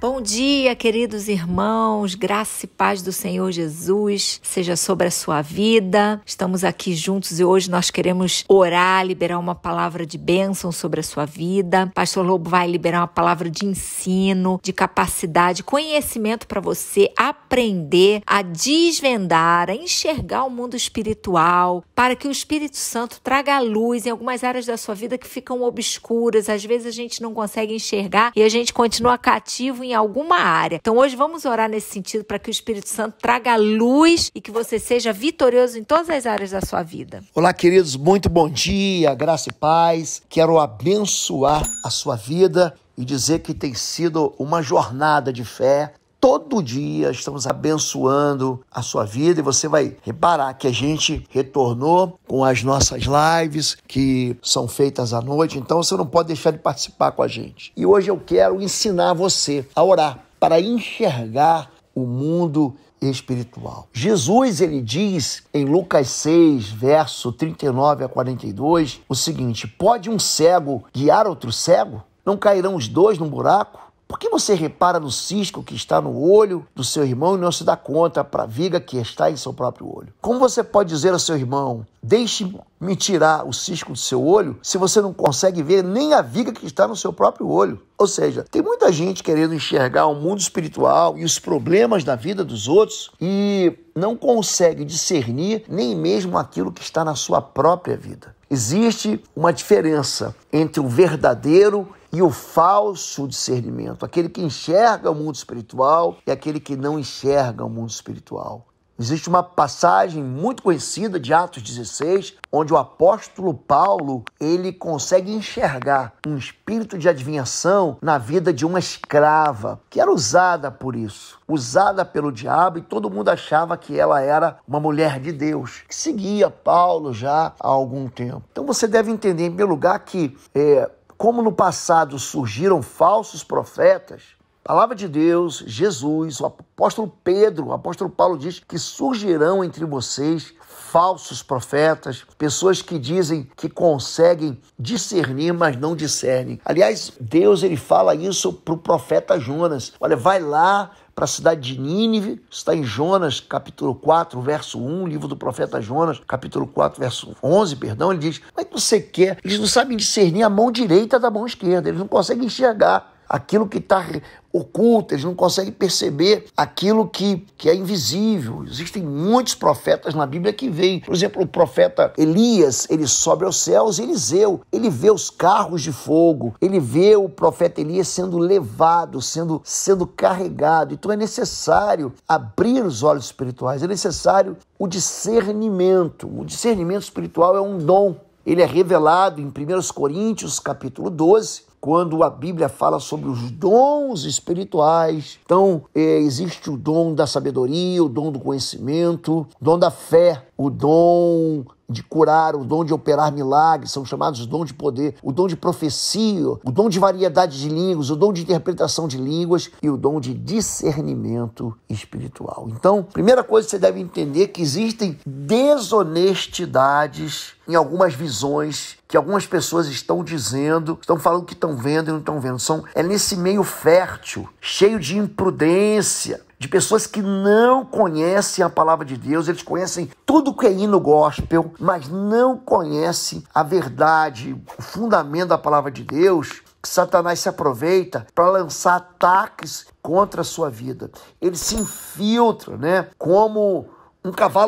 Bom dia, queridos irmãos, graça e paz do Senhor Jesus seja sobre a sua vida. Estamos aqui juntos e hoje nós queremos orar, liberar uma palavra de bênção sobre a sua vida. Pastor Lobo vai liberar uma palavra de ensino, de capacidade, conhecimento para você aprender a desvendar, a enxergar o mundo espiritual, para que o Espírito Santo traga luz em algumas áreas da sua vida que ficam obscuras. Às vezes a gente não consegue enxergar e a gente continua cativo em alguma área. Então hoje vamos orar nesse sentido para que o Espírito Santo traga luz e que você seja vitorioso em todas as áreas da sua vida. Olá, queridos, muito bom dia, graça e paz. Quero abençoar a sua vida e dizer que tem sido uma jornada de fé. Todo dia estamos abençoando a sua vida e você vai reparar que a gente retornou com as nossas lives que são feitas à noite, então você não pode deixar de participar com a gente. E hoje eu quero ensinar você a orar para enxergar o mundo espiritual. Jesus, ele diz em Lucas 6, verso 39 a 42, o seguinte: pode um cego guiar outro cego? Não cairão os dois num buraco? Por que você repara no cisco que está no olho do seu irmão e não se dá conta para a viga que está em seu próprio olho? Como você pode dizer ao seu irmão: deixe-me tirar o cisco do seu olho, se você não consegue ver nem a viga que está no seu próprio olho? Ou seja, tem muita gente querendo enxergar o mundo espiritual e os problemas da vida dos outros e não consegue discernir nem mesmo aquilo que está na sua própria vida. Existe uma diferença entre o verdadeiro e o falso discernimento, aquele que enxerga o mundo espiritual e aquele que não enxerga o mundo espiritual. Existe uma passagem muito conhecida de Atos 16, onde o apóstolo Paulo, ele consegue enxergar um espírito de adivinhação na vida de uma escrava, que era usada por isso, usada pelo diabo, e todo mundo achava que ela era uma mulher de Deus, que seguia Paulo já há algum tempo. Então você deve entender, em primeiro lugar, que como no passado surgiram falsos profetas, a palavra de Deus, Jesus, o apóstolo Pedro, o apóstolo Paulo diz que surgirão entre vocês falsos profetas, pessoas que dizem que conseguem discernir, mas não discernem. Aliás, Deus, ele fala isso para o profeta Jonas. Olha, vai lá para a cidade de Nínive, está em Jonas, capítulo 4, verso 1, livro do profeta Jonas, capítulo 4, verso 11, ele diz: mas você quer? Eles não sabem discernir a mão direita da mão esquerda, eles não conseguem enxergar aquilo que está oculto, eles não conseguem perceber aquilo que é invisível. Existem muitos profetas na Bíblia que veem. Por exemplo, o profeta Elias, ele sobe aos céus, Eliseu, ele vê os carros de fogo, ele vê o profeta Elias sendo levado, sendo carregado. Então é necessário abrir os olhos espirituais, é necessário o discernimento. O discernimento espiritual é um dom. Ele é revelado em 1 Coríntios, capítulo 12, quando a Bíblia fala sobre os dons espirituais. Então, existe o dom da sabedoria, o dom do conhecimento, o dom da fé, o dom de curar, o dom de operar milagres, são chamados dom de poder, o dom de profecia, o dom de variedade de línguas, o dom de interpretação de línguas e o dom de discernimento espiritual. Então, primeira coisa que você deve entender é que existem desonestidades em algumas visões que algumas pessoas estão dizendo, estão falando que estão vendo e não estão vendo. É nesse meio fértil, cheio de imprudência, de pessoas que não conhecem a palavra de Deus. Eles conhecem tudo que é hino gospel, mas não conhecem a verdade, o fundamento da palavra de Deus, que Satanás se aproveita para lançar ataques contra a sua vida. Ele se infiltra, como um cavalo